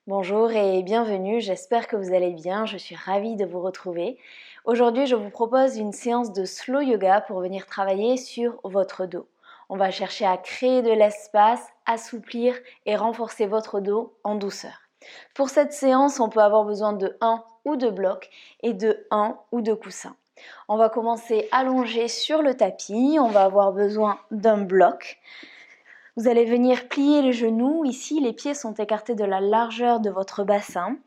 Bonjour et bienvenue, j'espère que vous allez bien, je suis ravie de vous retrouver. Aujourd'hui, je vous propose une séance de slow yoga pour venir travailler sur votre dos. On va chercher à créer de l'espace, assouplir et renforcer votre dos en douceur. Pour cette séance, on peut avoir besoin de 1 ou 2 blocs et de 1 ou 2 coussins. On va commencer allongé sur le tapis, on va avoir besoin d'un bloc. Vous allez venir plier les genoux. Ici, les pieds sont écartés de la largeur de votre bassin.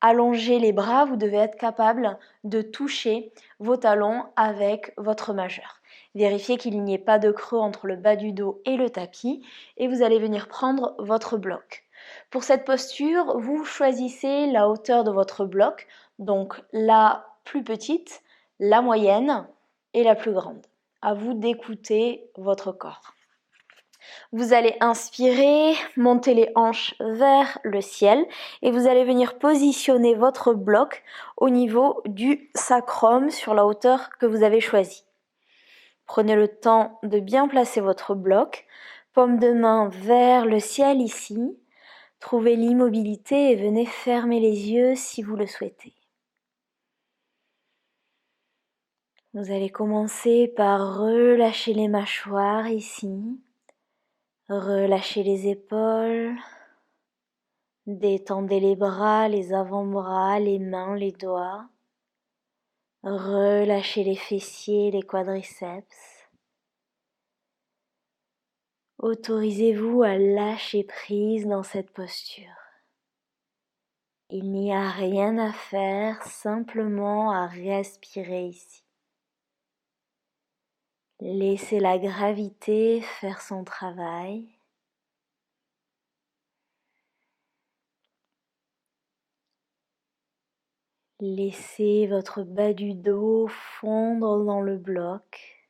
Allongez les bras, vous devez être capable de toucher vos talons avec votre majeur. Vérifiez qu'il n'y ait pas de creux entre le bas du dos et le tapis et vous allez venir prendre votre bloc. Pour cette posture, vous choisissez la hauteur de votre bloc, donc la plus petite, la moyenne et la plus grande. À vous d'écouter votre corps. Vous allez inspirer, monter les hanches vers le ciel et vous allez venir positionner votre bloc au niveau du sacrum sur la hauteur que vous avez choisie. Prenez le temps de bien placer votre bloc, paume de main vers le ciel ici. Trouvez l'immobilité et venez fermer les yeux si vous le souhaitez. Vous allez commencer par relâcher les mâchoires ici. Relâchez les épaules, détendez les bras, les avant-bras, les mains, les doigts. Relâchez les fessiers, les quadriceps. Autorisez-vous à lâcher prise dans cette posture. Il n'y a rien à faire, simplement à respirer ici. Laissez la gravité faire son travail. Laissez votre bas du dos fondre dans le bloc.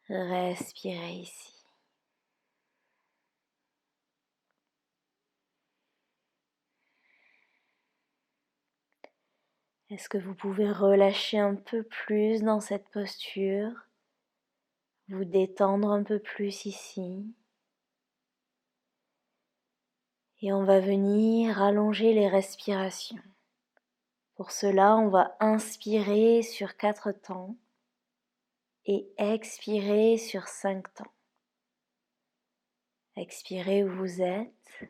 Respirez ici. Est-ce que vous pouvez relâcher un peu plus dans cette posture? Vous détendre un peu plus ici. Et on va venir allonger les respirations. Pour cela, on va inspirer sur 4 temps et expirer sur 5 temps. Expirez où vous êtes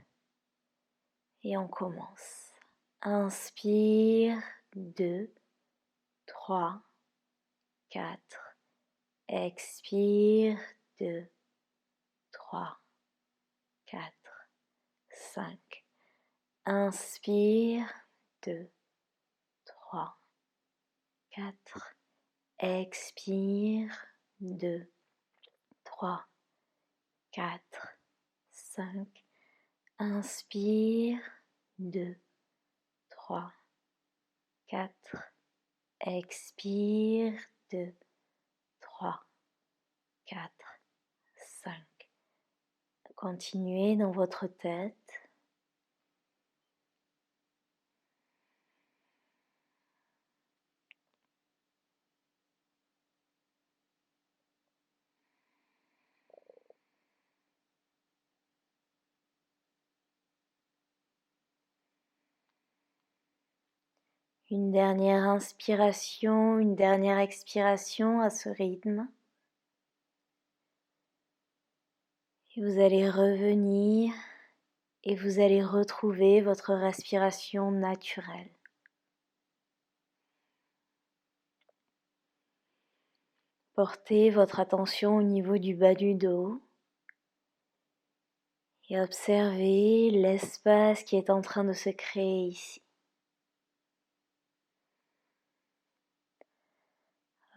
et on commence. Inspire, 2, 3, 4. Expire, 2, 3, 4, 5. Inspire, 2, 3, 4. Expire, 2, 3, 4, 5. Inspire, 2, 3, 4. Expire, 2, 3, 4, 5. Continuez dans votre tête. Une dernière inspiration, une dernière expiration à ce rythme. Et vous allez revenir et vous allez retrouver votre respiration naturelle. Portez votre attention au niveau du bas du dos et observez l'espace qui est en train de se créer ici.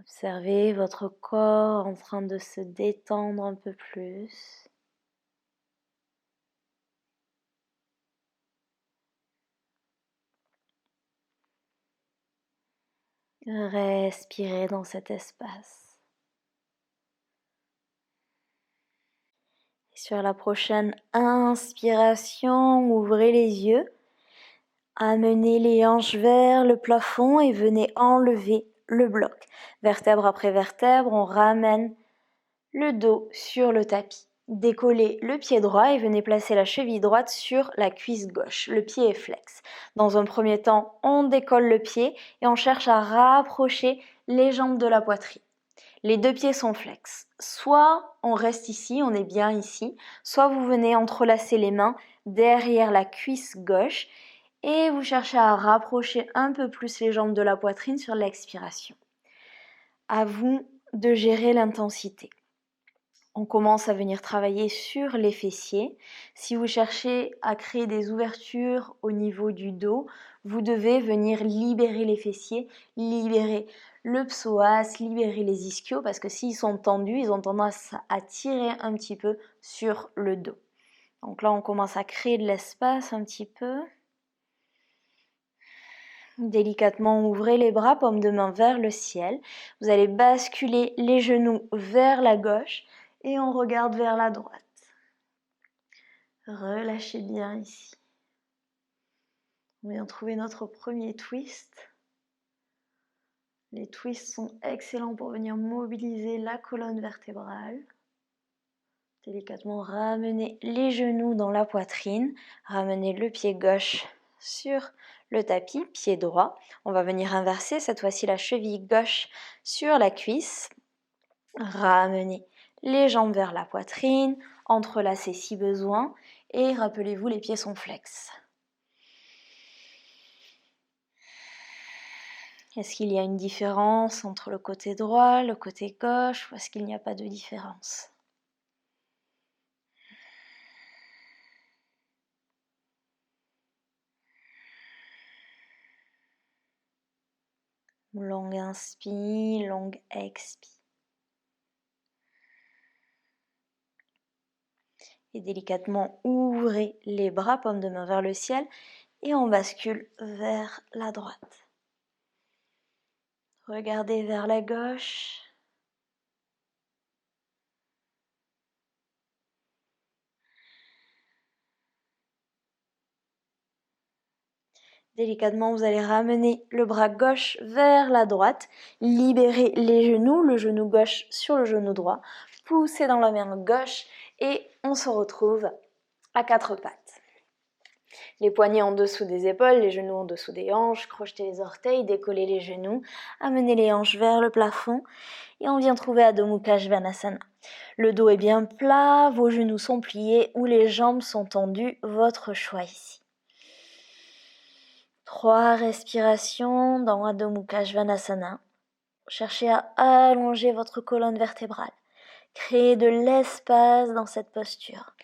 Observez votre corps en train de se détendre un peu plus. Respirez dans cet espace. Sur la prochaine inspiration, ouvrez les yeux, amenez les hanches vers le plafond et venez enlever le bloc. Vertèbre après vertèbre, on ramène le dos sur le tapis. Décollez le pied droit et venez placer la cheville droite sur la cuisse gauche. Le pied est flex. Dans un premier temps, on décolle le pied et on cherche à rapprocher les jambes de la poitrine. Les deux pieds sont flex. Soit on reste ici, on est bien ici, soit vous venez entrelacer les mains derrière la cuisse gauche et vous cherchez à rapprocher un peu plus les jambes de la poitrine sur l'expiration. À vous de gérer l'intensité. On commence à venir travailler sur les fessiers. Si vous cherchez à créer des ouvertures au niveau du dos, vous devez venir libérer les fessiers, libérer le psoas, libérer les ischios parce que s'ils sont tendus, ils ont tendance à tirer un petit peu sur le dos. Donc là, on commence à créer de l'espace un petit peu. Délicatement, ouvrez les bras, paume de main vers le ciel. Vous allez basculer les genoux vers la gauche et on regarde vers la droite. Relâchez bien ici. On vient trouver notre premier twist. Les twists sont excellents pour venir mobiliser la colonne vertébrale. Délicatement, ramenez les genoux dans la poitrine. Ramenez le pied gauche sur le tapis, pied droit. On va venir inverser, cette fois-ci la cheville gauche sur la cuisse. Ramenez les jambes vers la poitrine, entrelacez si besoin et rappelez-vous, les pieds sont flex. Est-ce qu'il y a une différence entre le côté droit, le côté gauche ou est-ce qu'il n'y a pas de différence? Longue inspire, longue expire. Et délicatement ouvrez les bras, paume de main vers le ciel et on bascule vers la droite. Regardez vers la gauche. Délicatement, vous allez ramener le bras gauche vers la droite, libérez les genoux, le genou gauche sur le genou droit, poussez dans la main gauche et on se retrouve à quatre pattes. Les poignets en dessous des épaules, les genoux en dessous des hanches, crochetez les orteils, décollez les genoux, amenez les hanches vers le plafond et on vient trouver Adho Mukha Svanasana. Le dos est bien plat, vos genoux sont pliés ou les jambes sont tendues, votre choix ici. 3 respirations dans Adho Mukha Svanasana. Cherchez à allonger votre colonne vertébrale. Créez de l'espace dans cette posture.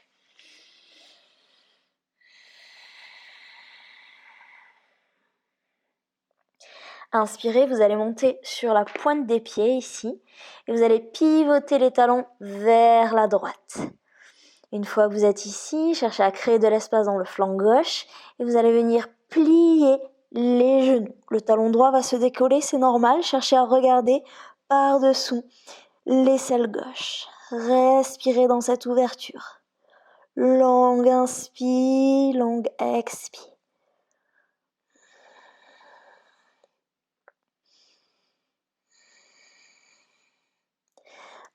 Inspirez, vous allez monter sur la pointe des pieds ici et vous allez pivoter les talons vers la droite. Une fois que vous êtes ici, cherchez à créer de l'espace dans le flanc gauche et vous allez venir plier les genoux. Le talon droit va se décoller, c'est normal. Cherchez à regarder par-dessous l'aisselle gauche. Respirez dans cette ouverture. Longue inspire, longue expire.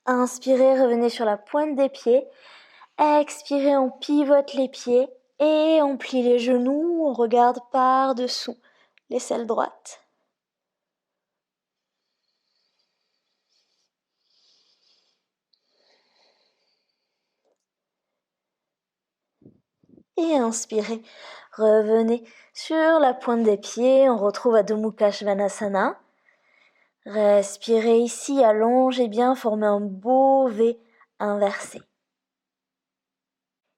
Inspirez, revenez sur la pointe des pieds. Expirez, on pivote les pieds et on plie les genoux, on regarde par-dessous l'aisselle droite. Et inspirez, revenez sur la pointe des pieds, on retrouve Adho Mukha Svanasana. Respirez ici, allongez bien, formez un beau V inversé.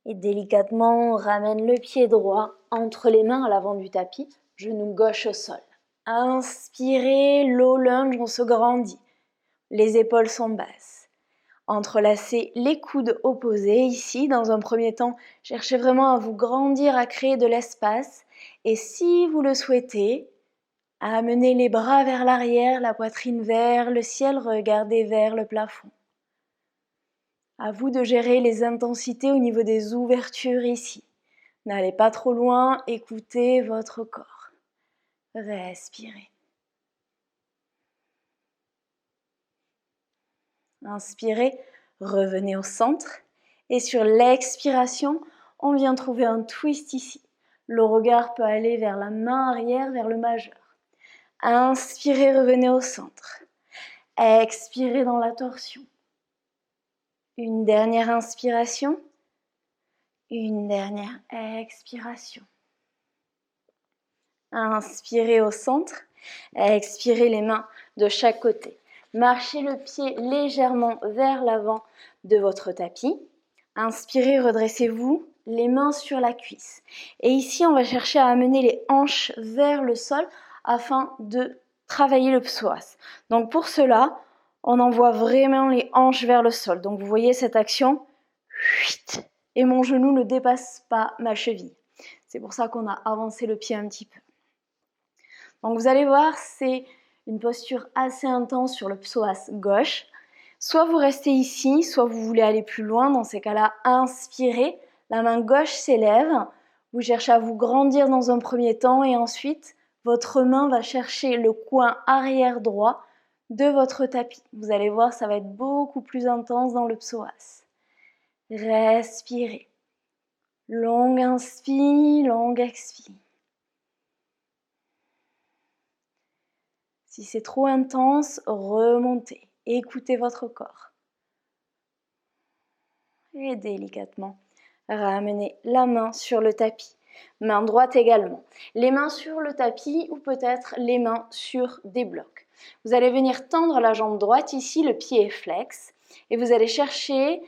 Et délicatement, on ramène le pied droit entre les mains à l'avant du tapis, genou gauche au sol. Inspirez, low lunge, on se grandit. Les épaules sont basses. Entrelacez les coudes opposés ici. Dans un premier temps, cherchez vraiment à vous grandir, à créer de l'espace. Et si vous le souhaitez, amenez les bras vers l'arrière, la poitrine vers le ciel, regardez vers le plafond. À vous de gérer les intensités au niveau des ouvertures ici. N'allez pas trop loin, écoutez votre corps. Respirez. Inspirez, revenez au centre Et sur l'expiration, on vient trouver un twist ici. Le regard peut aller vers la main arrière, vers le majeur. Inspirez, revenez au centre. Expirez dans la torsion. Une dernière inspiration. Une dernière expiration. Inspirez au centre. Expirez les mains de chaque côté. Marchez le pied légèrement vers l'avant de votre tapis. Inspirez, redressez-vous, les mains sur la cuisse. Et ici, on va chercher à amener les hanches vers le sol afin de travailler le psoas. Donc pour cela, on envoie vraiment les hanches vers le sol. Donc vous voyez cette action, et mon genou ne dépasse pas ma cheville. C'est pour ça qu'on a avancé le pied un petit peu. Donc vous allez voir, c'est une posture assez intense sur le psoas gauche. Soit vous restez ici, soit vous voulez aller plus loin. Dans ces cas-là, inspirez, la main gauche s'élève. Vous cherchez à vous grandir dans un premier temps et ensuite, votre main va chercher le coin arrière droit de votre tapis. Vous allez voir, ça va être beaucoup plus intense dans le psoas. Respirez. Longue inspire, longue expire. Si c'est trop intense, remontez. Écoutez votre corps. Et délicatement, ramenez la main sur le tapis. Main droite également. Les mains sur le tapis ou peut-être les mains sur des blocs. Vous allez venir tendre la jambe droite ici, le pied est flex. Et vous allez chercher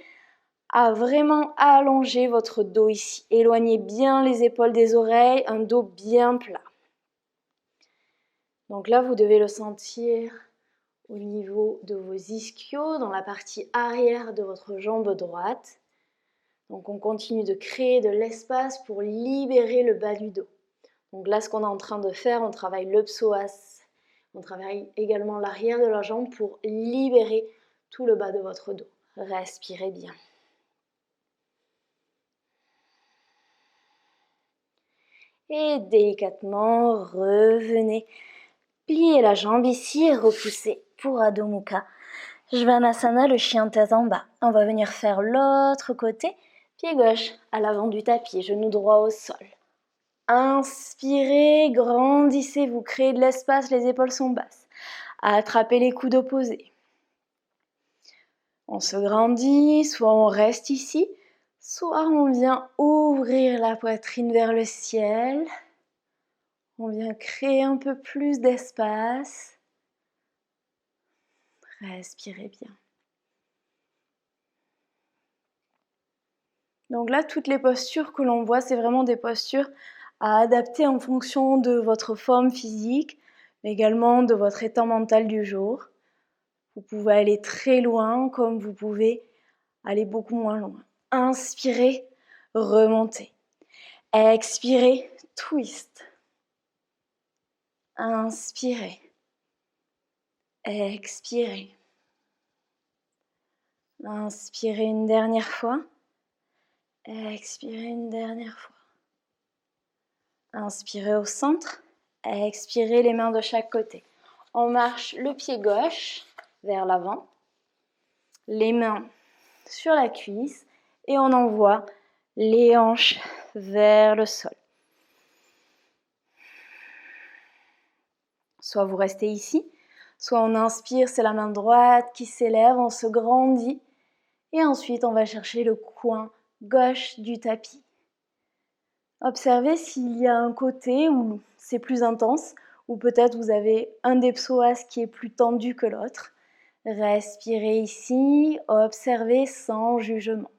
à vraiment allonger votre dos ici. Éloignez bien les épaules des oreilles, un dos bien plat. Donc là, vous devez le sentir au niveau de vos ischios, dans la partie arrière de votre jambe droite. Donc on continue de créer de l'espace pour libérer le bas du dos. Donc là, ce qu'on est en train de faire, on travaille le psoas, on travaille également l'arrière de la jambe pour libérer tout le bas de votre dos. Respirez bien. Et délicatement, revenez. Pliez la jambe ici et repoussez pour Adho Mukha. Svanasana, le chien tête en bas. On va venir faire l'autre côté. Pied gauche à l'avant du tapis, genou droit au sol. Inspirez, grandissez-vous, créez de l'espace, les épaules sont basses. Attrapez les coudes opposés. On se grandit, soit on reste ici, soit on vient ouvrir la poitrine vers le ciel. On vient créer un peu plus d'espace. Respirez bien. Donc là, toutes les postures que l'on voit, c'est vraiment des postures à adapter en fonction de votre forme physique, mais également de votre état mental du jour. Vous pouvez aller très loin, comme vous pouvez aller beaucoup moins loin. Inspirez, remontez. Expirez, twist. Inspirez. Expirez. Inspirez une dernière fois. Expirez une dernière fois. Inspirez au centre. Expirez les mains de chaque côté. On marche le pied gauche vers l'avant. Les mains sur la cuisse. Et on envoie les hanches vers le sol. Soit vous restez ici, soit on inspire, c'est la main droite qui s'élève, on se grandit. Et ensuite, on va chercher le coin gauche du tapis. Observez s'il y a un côté où c'est plus intense, ou peut-être vous avez un des psoas qui est plus tendu que l'autre. Respirez ici, observez sans jugement.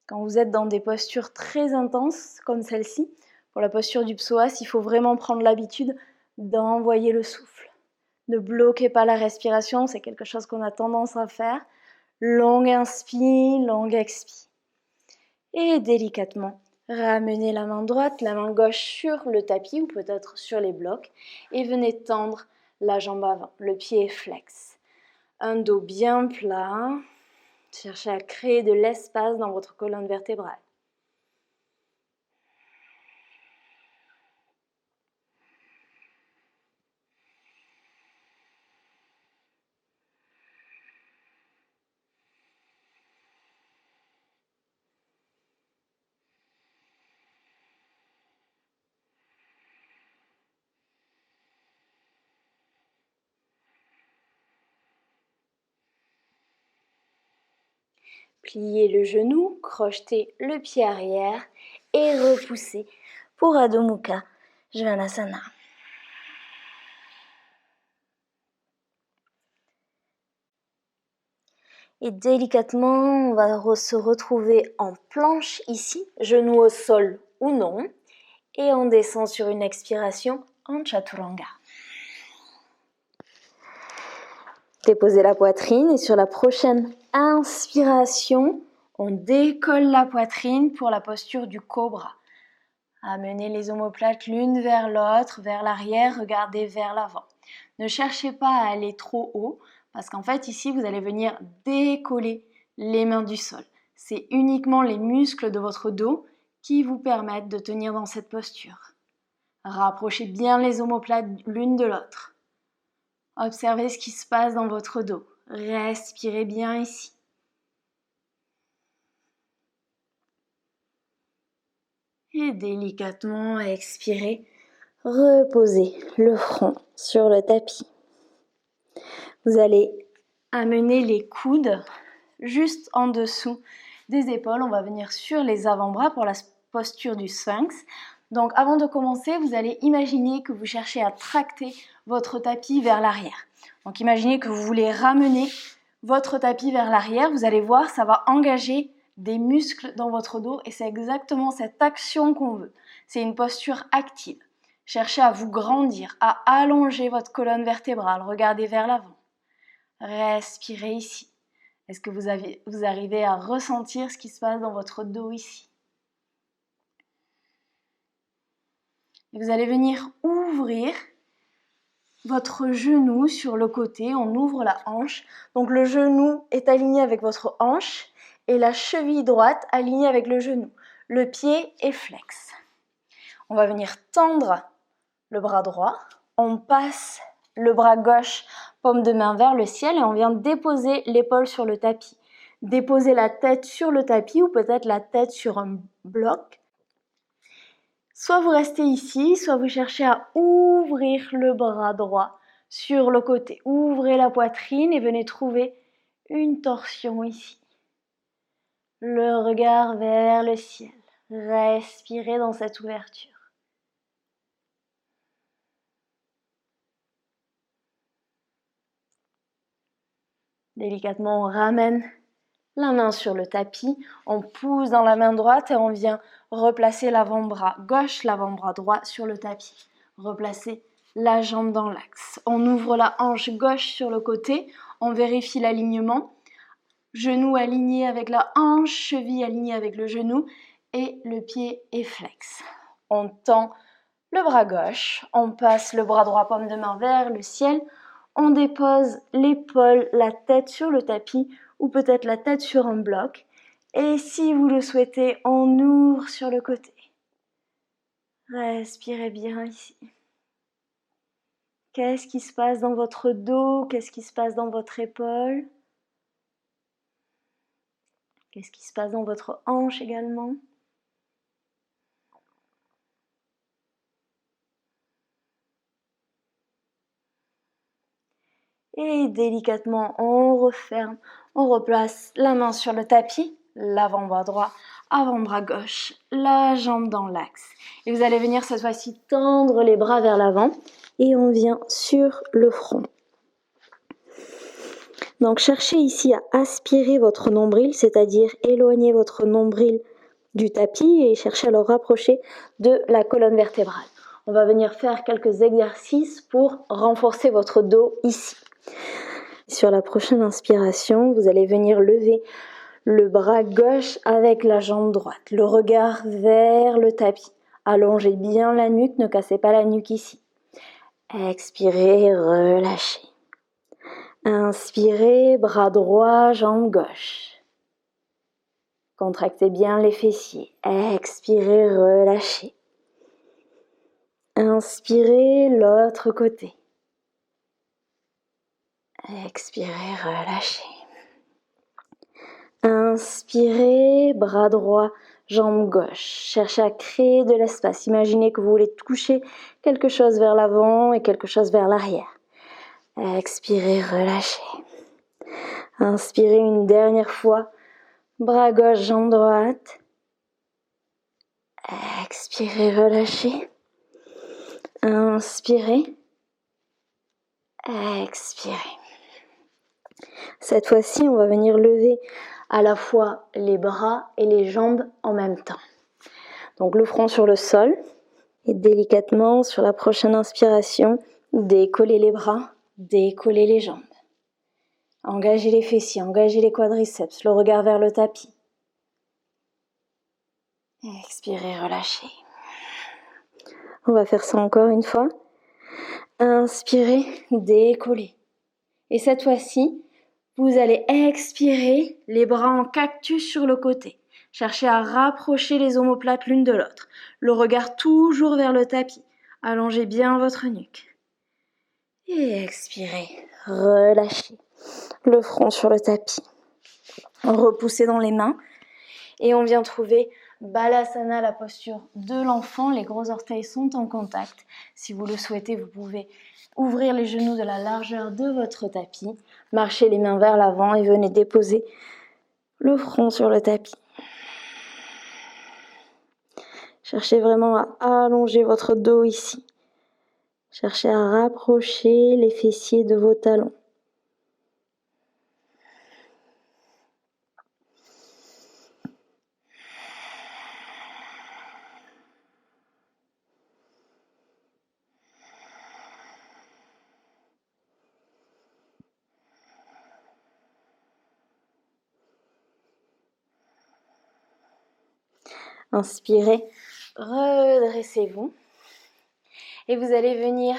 Quand vous êtes dans des postures très intenses, comme celle-ci, pour la posture du psoas, il faut vraiment prendre l'habitude d'envoyer le souffle. Ne bloquez pas la respiration, c'est quelque chose qu'on a tendance à faire. Longue inspire, longue expire. Et délicatement, ramenez la main droite, la main gauche sur le tapis ou peut-être sur les blocs et venez tendre la jambe avant. Le pied est flex. Un dos bien plat. Cherchez à créer de l'espace dans votre colonne vertébrale. Pliez le genou, crochetez le pied arrière et repoussez pour Adho Mukha Svanasana. Et délicatement, on va se retrouver en planche ici, genou au sol ou non. Et on descend sur une expiration en Chaturanga. Déposez la poitrine et sur la prochaine inspiration, on décolle la poitrine pour la posture du cobra. Amenez les omoplates l'une vers l'autre, vers l'arrière, regardez vers l'avant. Ne cherchez pas à aller trop haut, parce qu'en fait ici vous allez venir décoller les mains du sol. C'est uniquement les muscles de votre dos qui vous permettent de tenir dans cette posture. Rapprochez bien les omoplates l'une de l'autre. Observez ce qui se passe dans votre dos. Respirez bien ici. Et délicatement expirez. Reposez le front sur le tapis. Vous allez amener les coudes juste en dessous des épaules. On va venir sur les avant-bras pour la posture du sphinx. Donc avant de commencer, vous allez imaginer que vous cherchez à tracter votre tapis vers l'arrière. Donc imaginez que vous voulez ramener votre tapis vers l'arrière. Vous allez voir, ça va engager des muscles dans votre dos et c'est exactement cette action qu'on veut. C'est une posture active. Cherchez à vous grandir, à allonger votre colonne vertébrale. Regardez vers l'avant. Respirez ici. Est-ce que vous arrivez à ressentir ce qui se passe dans votre dos ici? Et vous allez venir ouvrir votre genou sur le côté. On ouvre la hanche. Donc le genou est aligné avec votre hanche et la cheville droite alignée avec le genou. Le pied est flex. On va venir tendre le bras droit. On passe le bras gauche, paume de main vers le ciel et on vient déposer l'épaule sur le tapis. Déposer la tête sur le tapis ou peut-être la tête sur un bloc. Soit vous restez ici, soit vous cherchez à ouvrir le bras droit sur le côté. Ouvrez la poitrine et venez trouver une torsion ici. Le regard vers le ciel. Respirez dans cette ouverture. Délicatement, on ramène la main sur le tapis, on pousse dans la main droite et on vient replacer l'avant-bras gauche, l'avant-bras droit sur le tapis. Replacer la jambe dans l'axe. On ouvre la hanche gauche sur le côté, on vérifie l'alignement. Genou aligné avec la hanche, cheville alignée avec le genou et le pied est flex. On tend le bras gauche, on passe le bras droit paume de main vers le ciel. On dépose l'épaule, la tête sur le tapis ou peut-être la tête sur un bloc. Et si vous le souhaitez, on ouvre sur le côté. Respirez bien ici. Qu'est-ce qui se passe dans votre dos? Qu'est-ce qui se passe dans votre épaule? Qu'est-ce qui se passe dans votre hanche également? Et délicatement, on referme, on replace la main sur le tapis, l'avant-bras droit, avant-bras gauche, la jambe dans l'axe. Et vous allez venir cette fois-ci tendre les bras vers l'avant et on vient sur le front. Donc cherchez ici à aspirer votre nombril, c'est-à-dire éloigner votre nombril du tapis et cherchez à le rapprocher de la colonne vertébrale. On va venir faire quelques exercices pour renforcer votre dos ici. Sur la prochaine inspiration, vous allez venir lever le bras gauche avec la jambe droite. Le regard vers le tapis. Allongez bien la nuque, ne cassez pas la nuque ici. Expirez, relâchez. Inspirez, bras droit, jambe gauche. Contractez bien les fessiers. Expirez, relâchez. Inspirez, l'autre côté. Expirez, relâchez. Inspirez, bras droit, jambe gauche. Cherchez à créer de l'espace. Imaginez que vous voulez toucher quelque chose vers l'avant et quelque chose vers l'arrière. Expirez, relâchez. Inspirez une dernière fois. Bras gauche, jambe droite. Expirez, relâchez. Inspirez. Expirez. Cette fois-ci, on va venir lever à la fois les bras et les jambes en même temps. Donc le front sur le sol et délicatement sur la prochaine inspiration, décollez les bras, décollez les jambes. Engagez les fessiers, engagez les quadriceps, le regard vers le tapis. Expirez, relâchez. On va faire ça encore une fois. Inspirez, décollez. Et cette fois-ci, vous allez expirer les bras en cactus sur le côté. Cherchez à rapprocher les omoplates l'une de l'autre. Le regard toujours vers le tapis. Allongez bien votre nuque. Et expirez, relâchez. Le front sur le tapis. Repoussez dans les mains. Et on vient trouver Balasana, la posture de l'enfant. Les gros orteils sont en contact. Si vous le souhaitez, vous pouvez ouvrir les genoux de la largeur de votre tapis. Marchez les mains vers l'avant et venez déposer le front sur le tapis. Cherchez vraiment à allonger votre dos ici. Cherchez à rapprocher les fessiers de vos talons. Inspirez, redressez-vous. Et vous allez venir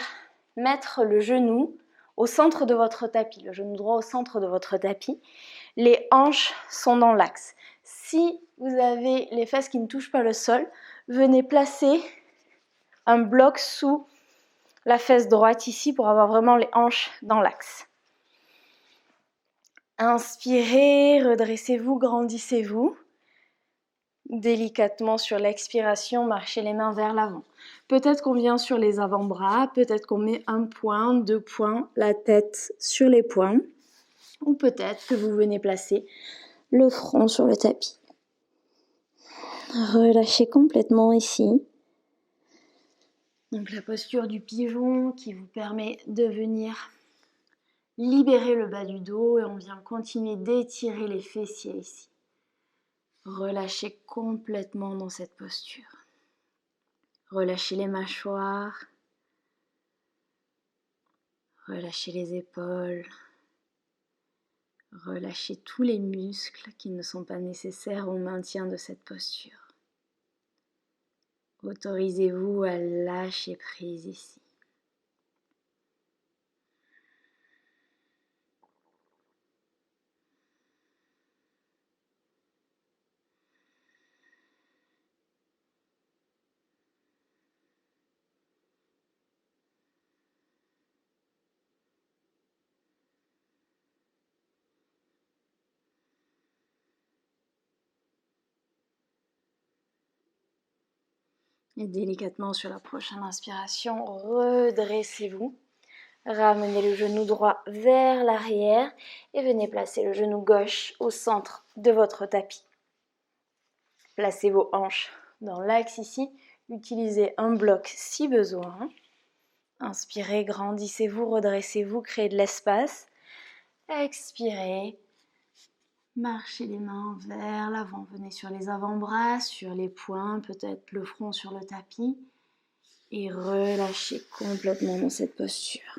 mettre le genou au centre de votre tapis, le genou droit au centre de votre tapis. Les hanches sont dans l'axe. Si vous avez les fesses qui ne touchent pas le sol, venez placer un bloc sous la fesse droite ici pour avoir vraiment les hanches dans l'axe. Inspirez, redressez-vous, grandissez-vous. Délicatement sur l'expiration, marchez les mains vers l'avant. Peut-être qu'on vient sur les avant-bras, peut-être qu'on met un point, 2 points, la tête sur les poings, ou peut-être que vous venez placer le front sur le tapis. Relâchez complètement ici. Donc la posture du pigeon qui vous permet de venir libérer le bas du dos et on vient continuer d'étirer les fessiers ici. Relâchez complètement dans cette posture. Relâchez les mâchoires. Relâchez les épaules. Relâchez tous les muscles qui ne sont pas nécessaires au maintien de cette posture. Autorisez-vous à lâcher prise ici. Et délicatement sur la prochaine inspiration, redressez-vous. Ramenez le genou droit vers l'arrière et venez placer le genou gauche au centre de votre tapis. Placez vos hanches dans l'axe ici. Utilisez un bloc si besoin. Inspirez, grandissez-vous, redressez-vous, créez de l'espace. Expirez. Marchez les mains vers l'avant. Venez sur les avant-bras, sur les poings, peut-être le front sur le tapis. Et relâchez complètement dans cette posture.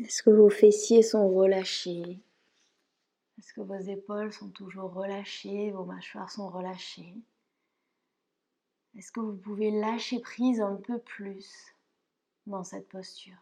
Est-ce que vos fessiers sont relâchés? Est-ce que vos épaules sont toujours relâchées? Vos mâchoires sont relâchées? Est-ce que vous pouvez lâcher prise un peu plus dans cette posture?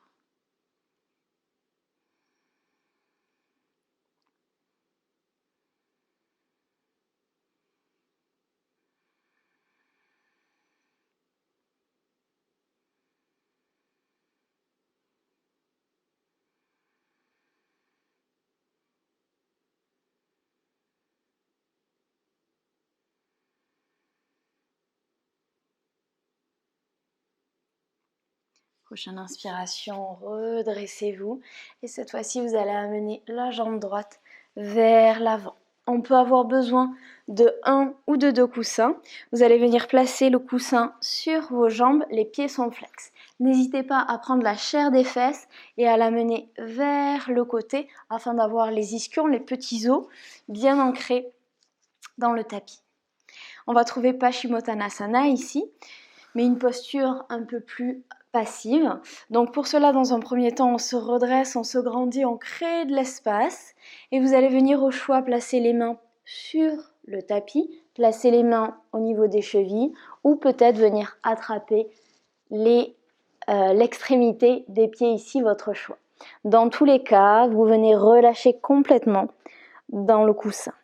Prochaine inspiration, redressez-vous. Et cette fois-ci, vous allez amener la jambe droite vers l'avant. On peut avoir besoin de 1 ou de 2 coussins. Vous allez venir placer le coussin sur vos jambes, les pieds sont flex. N'hésitez pas à prendre la chair des fesses et à l'amener vers le côté afin d'avoir les ischions, les petits os bien ancrés dans le tapis. On va trouver Paschimottanasana ici, mais une posture un peu plus passive. Donc pour cela, dans un premier temps, on se redresse, on se grandit, on crée de l'espace. Et vous allez venir au choix placer les mains sur le tapis, placer les mains au niveau des chevilles ou peut-être venir attraper l'extrémité des pieds ici, votre choix. Dans tous les cas, vous venez relâcher complètement dans le coussin.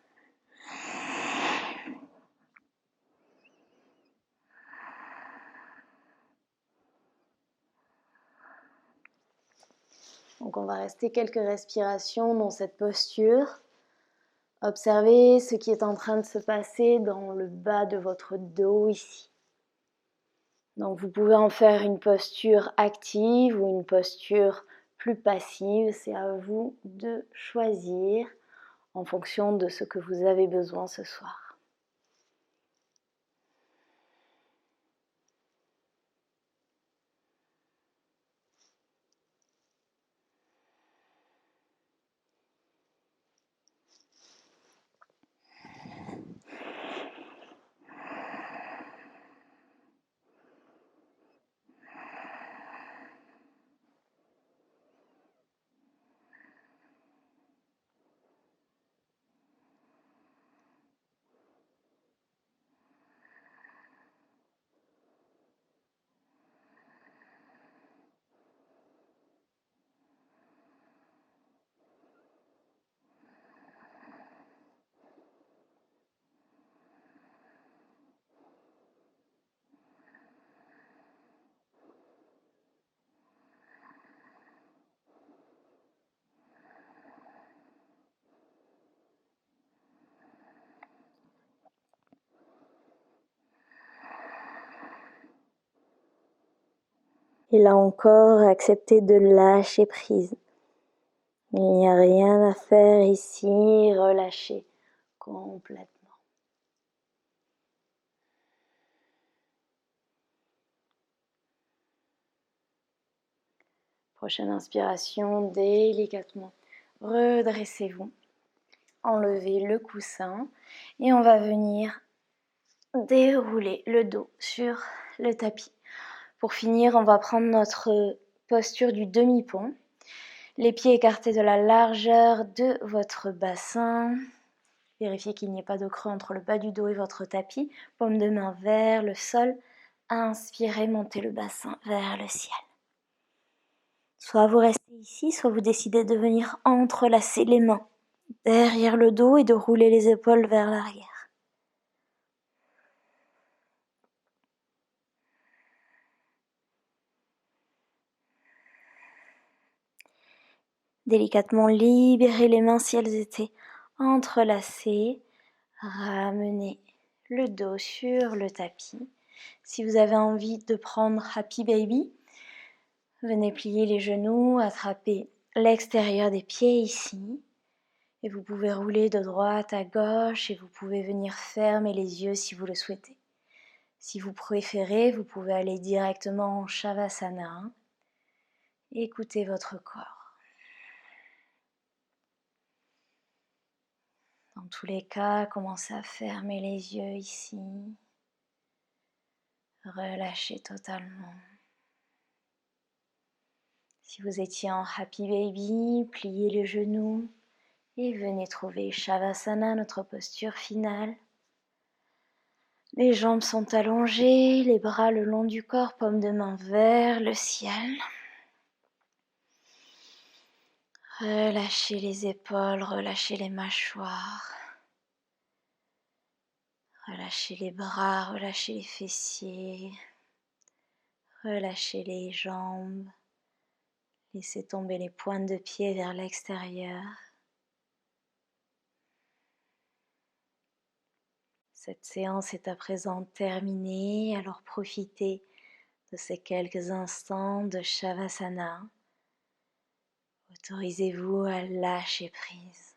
Donc on va rester quelques respirations dans cette posture. Observez ce qui est en train de se passer dans le bas de votre dos ici. Donc vous pouvez en faire une posture active ou une posture plus passive. C'est à vous de choisir en fonction de ce que vous avez besoin ce soir. Et là encore, acceptez de lâcher prise. Il n'y a rien à faire ici, relâchez complètement. Prochaine inspiration, délicatement, redressez-vous, enlevez le coussin et on va venir dérouler le dos sur le tapis. Pour finir, on va prendre notre posture du demi-pont. Les pieds écartés de la largeur de votre bassin. Vérifiez qu'il n'y ait pas de creux entre le bas du dos et votre tapis. Paume de main vers le sol. Inspirez, montez le bassin vers le ciel. Soit vous restez ici, soit vous décidez de venir entrelacer les mains derrière le dos et de rouler les épaules vers l'arrière. Délicatement libérez les mains si elles étaient entrelacées. Ramenez le dos sur le tapis. Si vous avez envie de prendre Happy Baby, venez plier les genoux, attraper l'extérieur des pieds ici. Et vous pouvez rouler de droite à gauche et vous pouvez venir fermer les yeux si vous le souhaitez. Si vous préférez, vous pouvez aller directement en Shavasana. Écoutez votre corps. Dans tous les cas, commencez à fermer les yeux ici. Relâchez totalement. Si vous étiez en Happy Baby, pliez les genoux et venez trouver Shavasana, notre posture finale. Les jambes sont allongées, les bras le long du corps, paume de main vers le ciel. Relâchez les épaules, relâchez les mâchoires. Relâchez les bras, relâchez les fessiers. Relâchez les jambes. Laissez tomber les pointes de pied vers l'extérieur. Cette séance est à présent terminée, alors profitez de ces quelques instants de Shavasana, autorisez-vous à lâcher prise.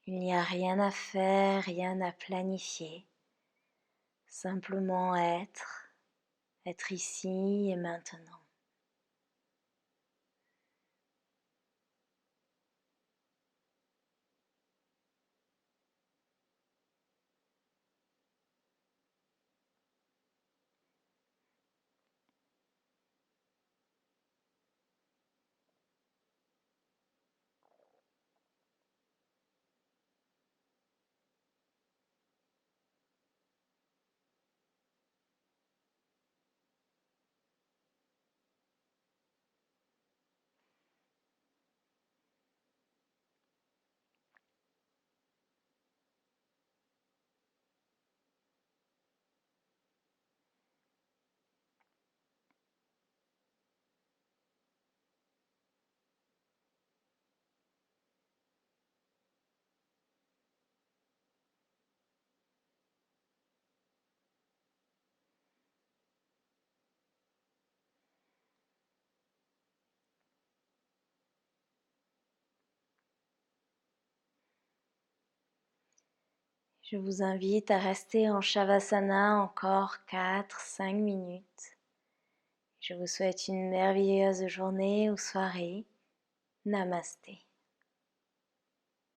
Il n'y a rien à faire, rien à planifier. Simplement être ici et maintenant. Je vous invite à rester en Shavasana encore 4-5 minutes. Je vous souhaite une merveilleuse journée ou soirée. Namasté.